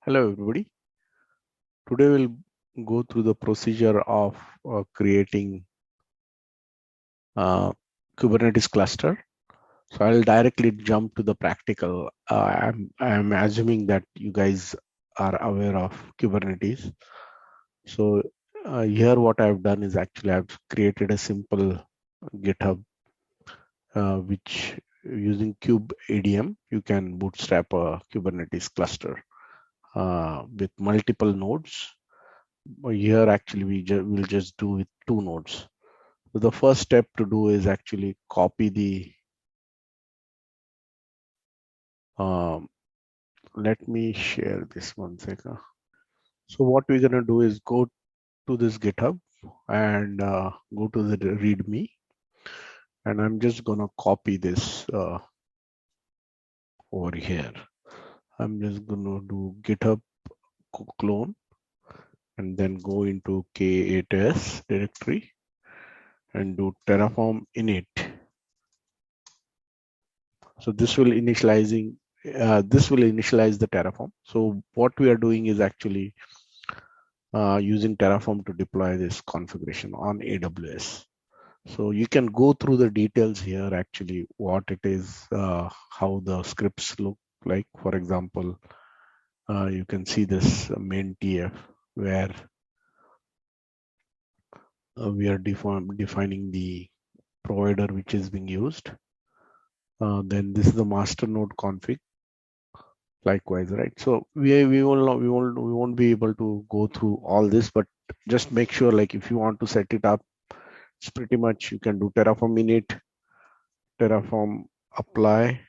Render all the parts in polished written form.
Hello everybody. Today we'll go through the procedure of creating Kubernetes cluster. So I'll directly jump to the practical. I'm assuming that you guys are aware of Kubernetes. So here what I've done is actually I've created a simple GitHub which using kubeadm you can bootstrap a Kubernetes cluster with multiple nodes. Here actually we'll just do with 2 nodes. So the first step to do is actually copy the let me share this one second. So what we're gonna do is go to this GitHub and go to the README, and I'm just gonna copy this over here. I'm just gonna do GitHub clone and then go into K8s directory and do terraform init. So this will initialize the Terraform. So what we are doing is actually using Terraform to deploy this configuration on AWS. So you can go through the details here, actually, what it is, how the scripts look like. For example, you can see this main TF where we are defining the provider which is being used. Then this is the master node config. Likewise, right? So we won't be able to go through all this, but just make sure, like, if you want to set it up, it's pretty much you can do terraform init, terraform apply,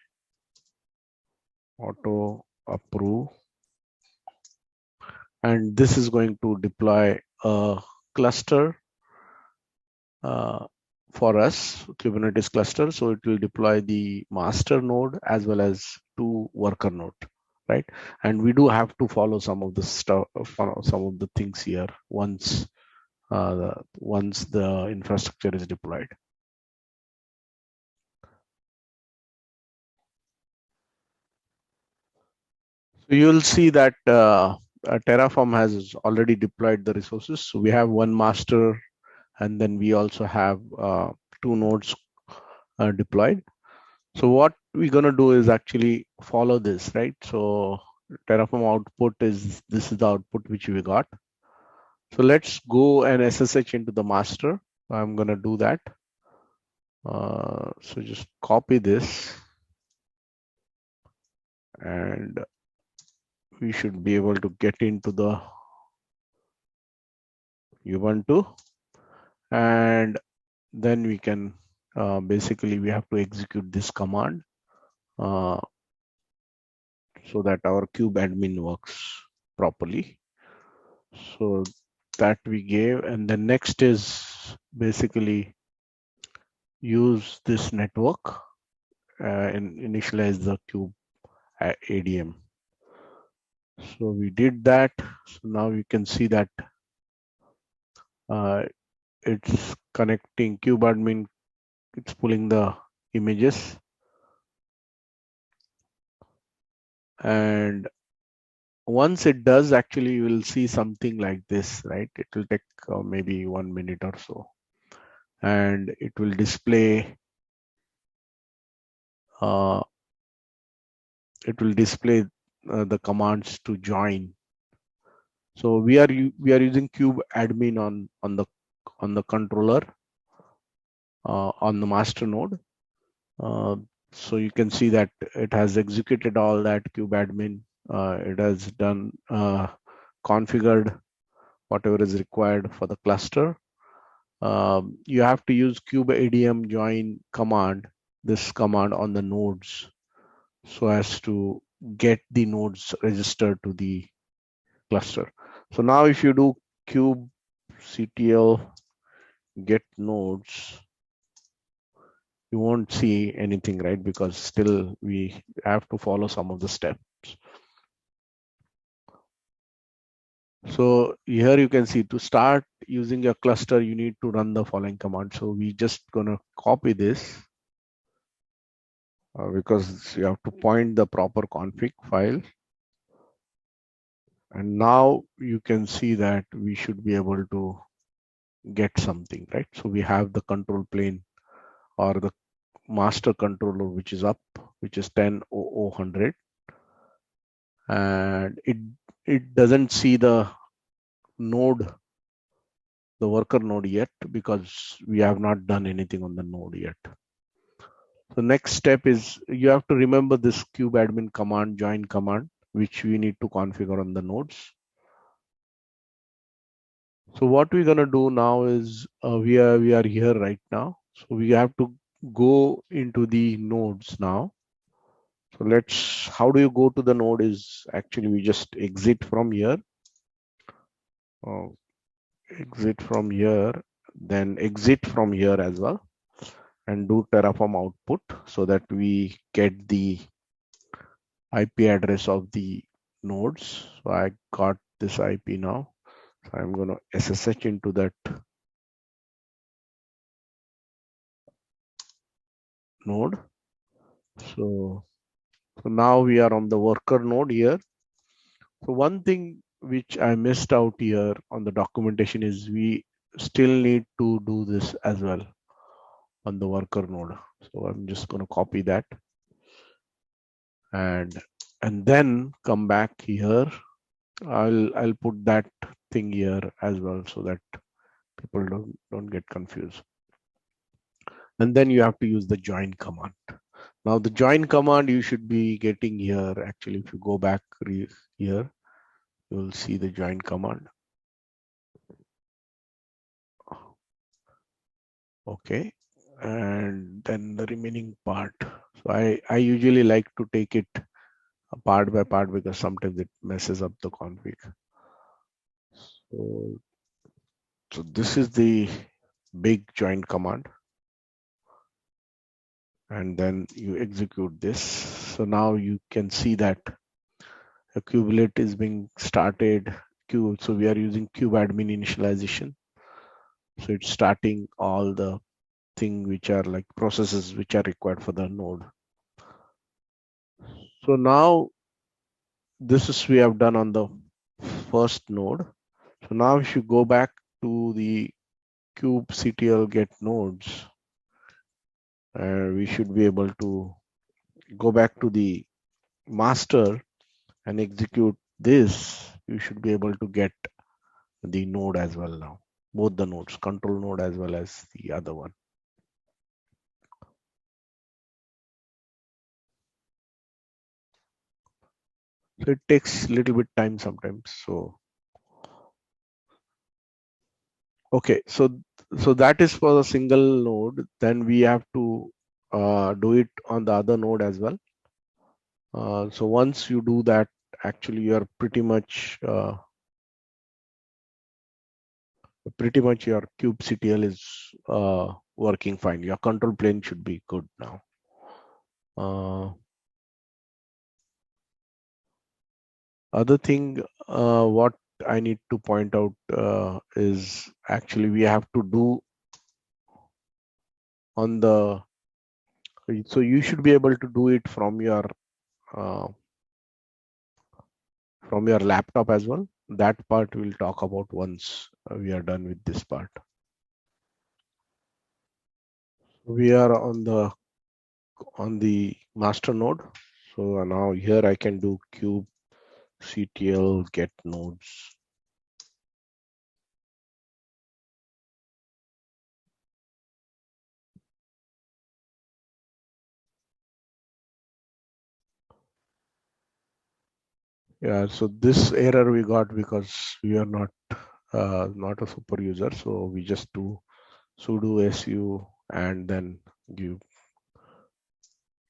auto approve, and this is going to deploy a cluster for us, Kubernetes cluster. So it will deploy the master node as well as 2 worker node, right? And we do have to follow some of the stuff, some of the things here once the infrastructure is deployed. So you'll see that Terraform has already deployed the resources. So we have one master, and then we also have 2 nodes deployed. So what we're going to do is actually follow this, right? So Terraform output is, this is the output which we got. So let's go and SSH into the master. I'm going to do that. So just copy this, and we should be able to get into the Ubuntu, and then we can basically we have to execute this command so that our kubeadm works properly. So that we gave, and the next is basically use this network and initialize the kubeadm. So we did that. So now you can see that it's connecting kubeadm, it's pulling the images, and once it does, actually you will see something like this, right? It will take maybe 1 minute or so, and it will display the commands to join. So we are using kubeadm on the controller on the master node. So you can see that it has executed all that kubeadm. It has done configured whatever is required for the cluster. You have to use kubeadm join command, this command on the nodes, so as to get the nodes registered to the cluster. So now if you do Ctl Get Nodes, you won't see anything, right? Because still we have to follow some of the steps. So here you can see, to start using your cluster, you need to run the following command. So we just gonna copy this because you have to point the proper config file. And now you can see that we should be able to get something, right? So we have the control plane or the master controller, which is up, which is 10.00.100, and it doesn't see the node, the worker node yet, because we have not done anything on the node yet. So next step is you have to remember this kubeadmin command, join command, which we need to configure on the nodes. So what we're gonna do now is we are here right now. So we have to go into the nodes now. So how do you go to the node is actually we just exit from here. Exit from here, then exit from here as well, and do Terraform output so that we get the IP address of the nodes. So I got this IP now. So I'm going to SSH into that node. So now we are on the worker node here. So one thing which I missed out here on the documentation is we still need to do this as well on the worker node. So I'm just going to copy that and then come back here. I'll put that thing here as well so that people don't get confused. And then you have to use the join command. Now the join command you should be getting here. Actually, if you go back here, you will see the join command. Okay, and then the remaining part. So I usually like to take it part by part because sometimes it messes up the config. So this is the big join command. And then you execute this. So now you can see that a kubelet is being started. So we are using kubeadmin initialization. So it's starting all the thing which are like processes which are required for the node. So now this is we have done on the first node. So now if you go back to the Ctl Get Nodes, we should be able to go back to the master and execute this. You should be able to get the node as well now, both the nodes, control node as well as the other one. So it takes a little bit time sometimes. So okay, so that is for the single node. Then we have to do it on the other node as well. So once you do that, actually you are pretty much your kubectl is working fine. Your control plane should be good now. Other thing, what I need to point out is actually we have to do on the, so you should be able to do it from your laptop as well. That part we'll talk about once we are done with this part. We are on the master node. So now here I can do Ctl Get Nodes. Yeah, so this error we got because we are not a super user. So we just do sudo su and then give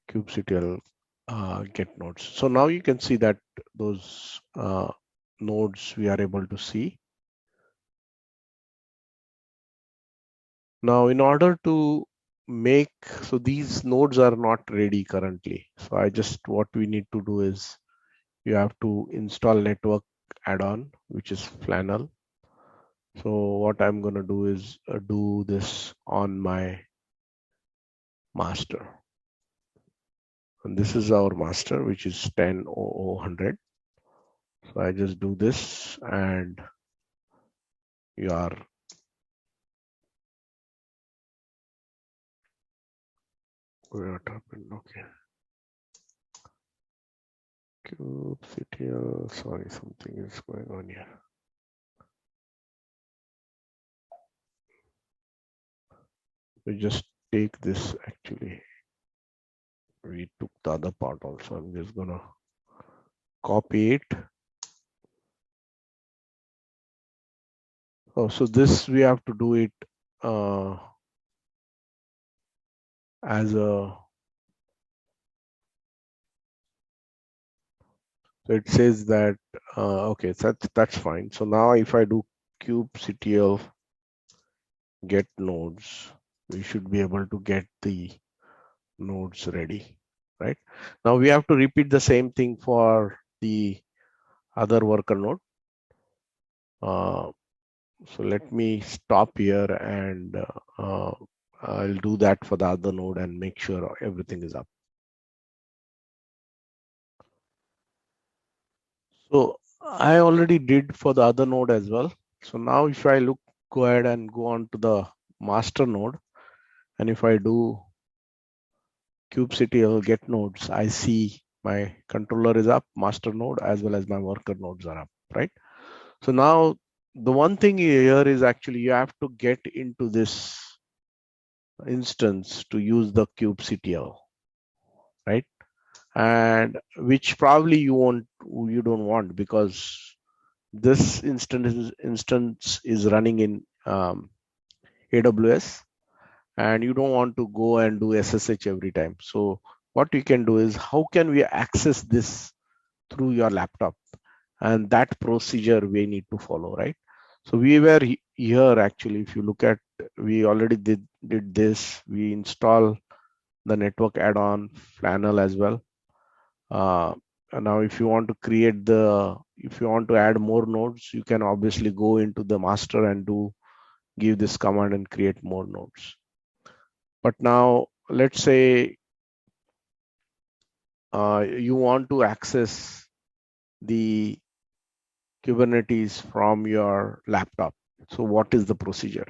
kubectl get nodes. So now you can see that those nodes we are able to see. Now in order to make, so these nodes are not ready currently. So what we need to do is you have to install network add-on, which is Flannel. So what I'm going to do is do this on my master. And this is our master, which is 10.00.100. So I just do this and you are what happened? Okay. Ctl, sorry, something is going on here. We just take this actually. We took the other part also. I'm just gonna copy it. Oh, so this we have to do it as a, so it says that, okay, so that's fine. So now if I do kubectl get nodes, we should be able to get the nodes ready, right? Now we have to repeat the same thing for the other worker node. So let me stop here and I'll do that for the other node and make sure everything is up. So I already did for the other node as well. So now if I go ahead and go on to the master node, and if I do kubectl get nodes, I see my controller is up, master node, as well as my worker nodes are up, right? So now the one thing here is actually you have to get into this instance to use the kubectl, right? And which probably you don't want, because this instance is running in AWS, and you don't want to go and do SSH every time. So what we can do is, how can we access this through your laptop? And that procedure we need to follow, right? So we were here actually, if you look at, we already did this. We install the network add-on flannel as well. And now if you want to if you want to add more nodes, you can obviously go into the master and give this command and create more nodes. But now let's say you want to access the Kubernetes from your laptop. So what is the procedure?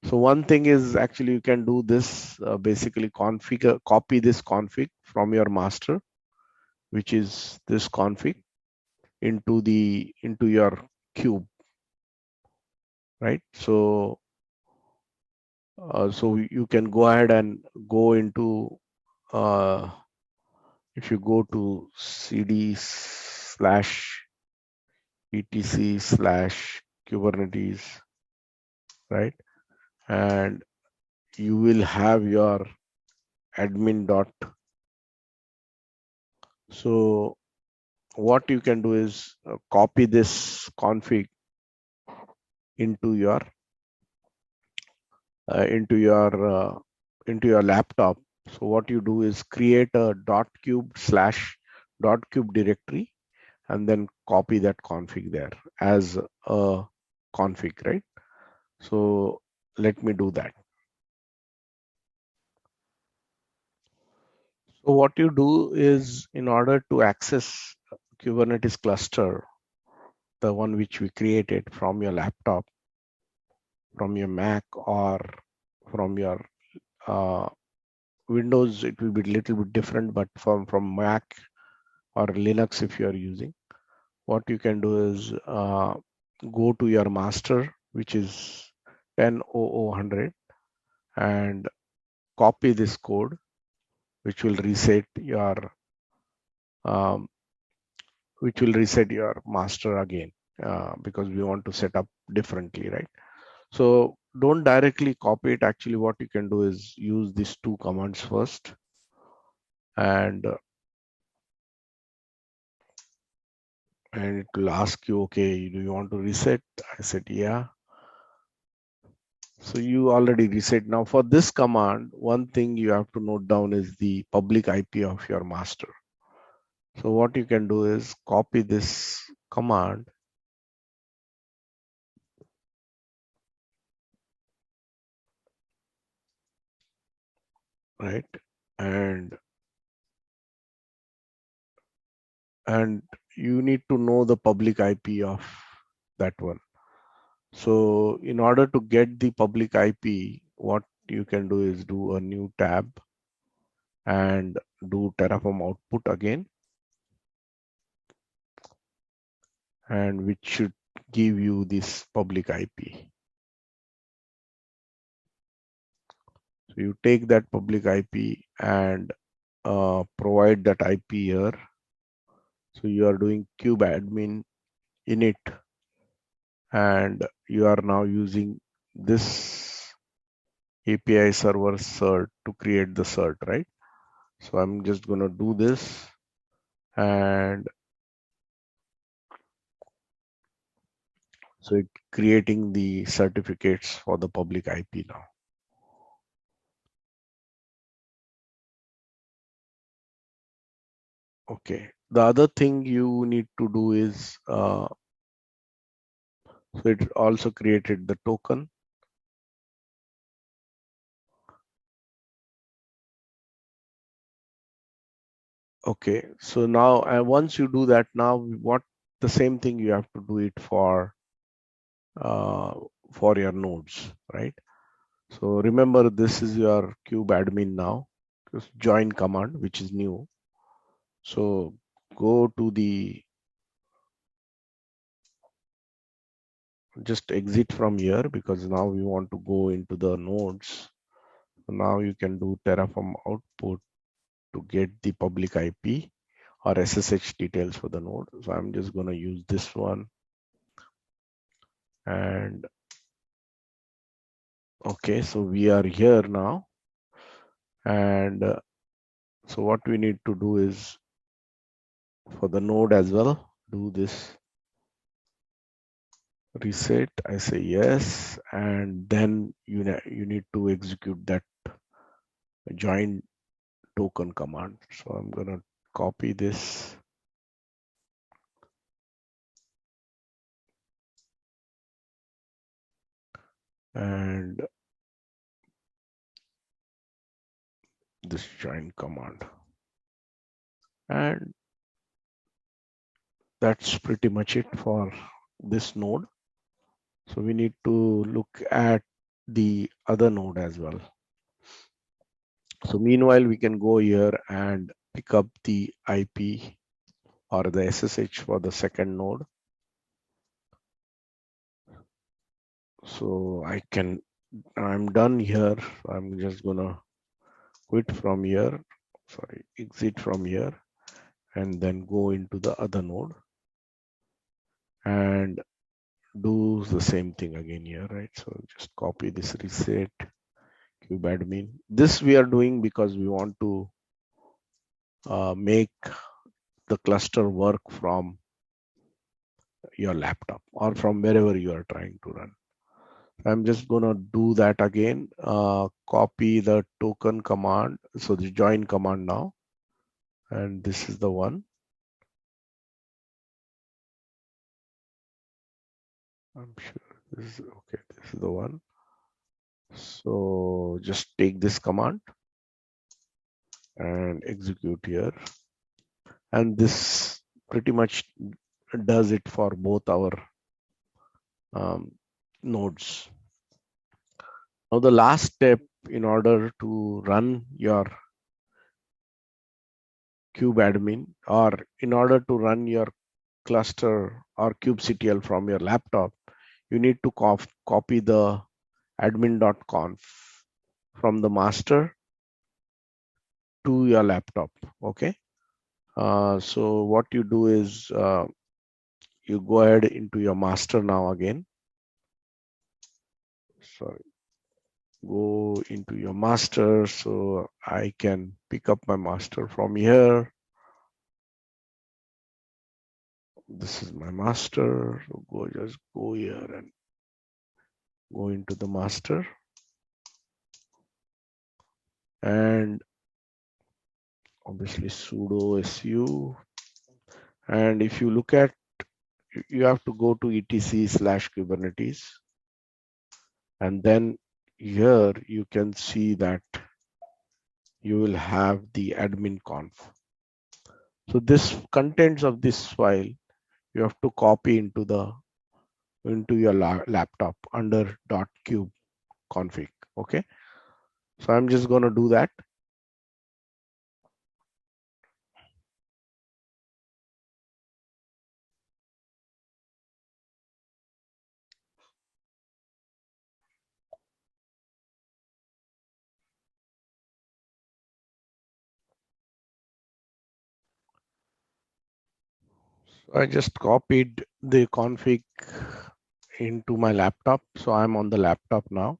So one thing is actually you can do this, basically copy this config from your master, which is this config, into your kube, right? So so you can go ahead and go into, if you go to cd/etc/kubernetes, right? And you will have your admin dot. So what you can do is copy this config into your uh, into your into your laptop. So what you do is create a .cube/.cube directory, and then copy that config there as a config, right? So let me do that. So what you do is, in order to access Kubernetes cluster, the one which we created from your laptop, from your Mac, or from your Windows, it will be a little bit different, but from Mac or Linux, if you are using, what you can do is go to your master, which is 10.0.0.100, and copy this code, which will reset your um, master again, because we want to set up differently, right? So don't directly copy it. Actually, what you can do is use these two commands first, and it will ask you, okay, do you want to reset? I said, yeah. So you already reset. Now for this command, one thing you have to note down is the public IP of your master. So what you can do is copy this command, right? And you need to know the public IP of that one. So in order to get the public IP, what you can do is do a new tab and do Terraform output again, and which should give you this public IP. So you take that public IP and provide that IP here. So you are doing kubeadm init, and you are now using this API server cert to create the cert, right? So I'm just going to do this, and so it's creating the certificates for the public IP now. Okay. The other thing you need to do is, so it also created the token. Okay. So now, once you do that, now what the same thing you have to do it for your nodes, right? So remember, this is your kubeadm now. Just join command, which is new. So go to the, just exit from here, because now we want to go into the nodes. So now you can do Terraform output to get the public IP or SSH details for the node. So I'm just going to use this one. And okay, so we are here now. And so what we need to do is, for the node as well, do this reset. I say yes, and then you need to execute that join token command. So I'm gonna copy this, and this join command, and that's pretty much it for this node. So we need to look at the other node as well. So meanwhile, we can go here and pick up the IP or the SSH for the second node. So I'm done here. I'm just gonna quit from here, exit from here, and then go into the other node and do the same thing again here, right? So just copy this reset kubeadm. This we are doing because we want to make the cluster work from your laptop or from wherever you are trying to run. I'm just going to do that again. Copy the token command. So the join command now, and this is the one. I'm sure this is okay. This is the one. So just take this command and execute here. And this pretty much does it for both our nodes. Now the last step in order to run your kubeadm, or in order to run your cluster or kubectl from your laptop, you need to copy the admin.conf from the master to your laptop. Okay. So what you do is you go ahead into your master now again. Sorry. Go into your master. So I can pick up my master from here. This is my master. So just go here and go into the master. And obviously sudo su. And if you look at, you have to go to etc/kubernetes. And then here you can see that you will have the admin conf. So this contents of this file you have to copy into your laptop under .cube config. Okay, so I'm just going to do that. So I just copied the config into my laptop. So I'm on the laptop now.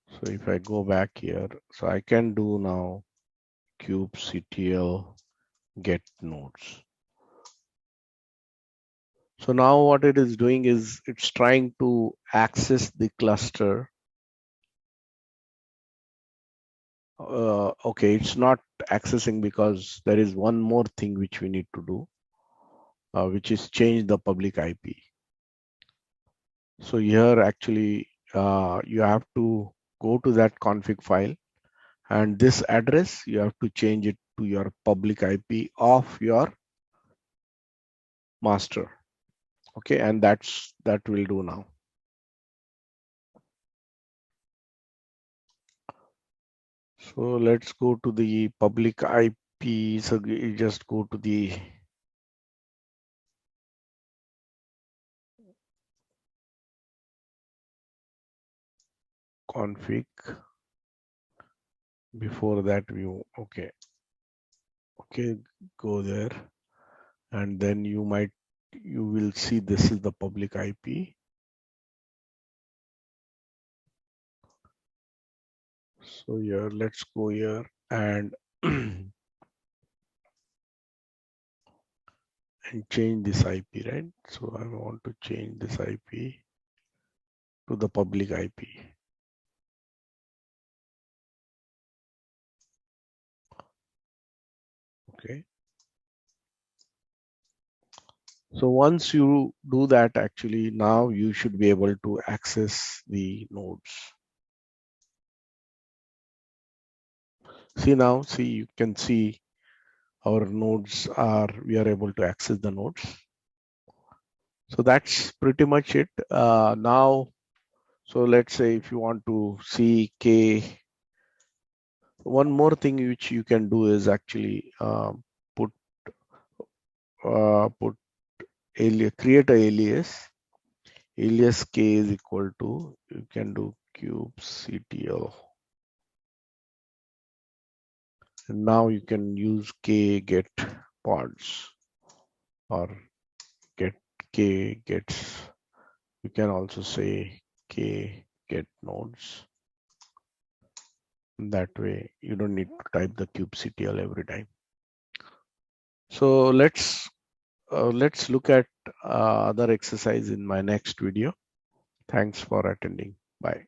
So if I go back here, so I can do now kubectl get nodes. So now what it is doing is it's trying to access the cluster. Okay, it's not accessing because there is one more thing which we need to do, which is change the public IP. So here actually you have to go to that config file, and this address you have to change it to your public IP of your master. Okay, and that will do now. So let's go to the public IP. So you just go to the config. Before that view, okay, go there, and then you will see this is the public IP. So here, let's go here and and change this IP, right? So I want to change this IP to the public IP. Okay. So once you do that, actually now you should be able to access the nodes. See now, you can see our nodes we are able to access the nodes. So that's pretty much it. Now, so let's say if you want to see K, one more thing which you can do is actually put alias, create a alias. Alias K is equal to, you can do kubectl. And now you can use K get pods or get K gets. You can also say K get nodes. That way you don't need to type the kubectl every time. So let's look at other exercise in my next video. Thanks for attending. Bye.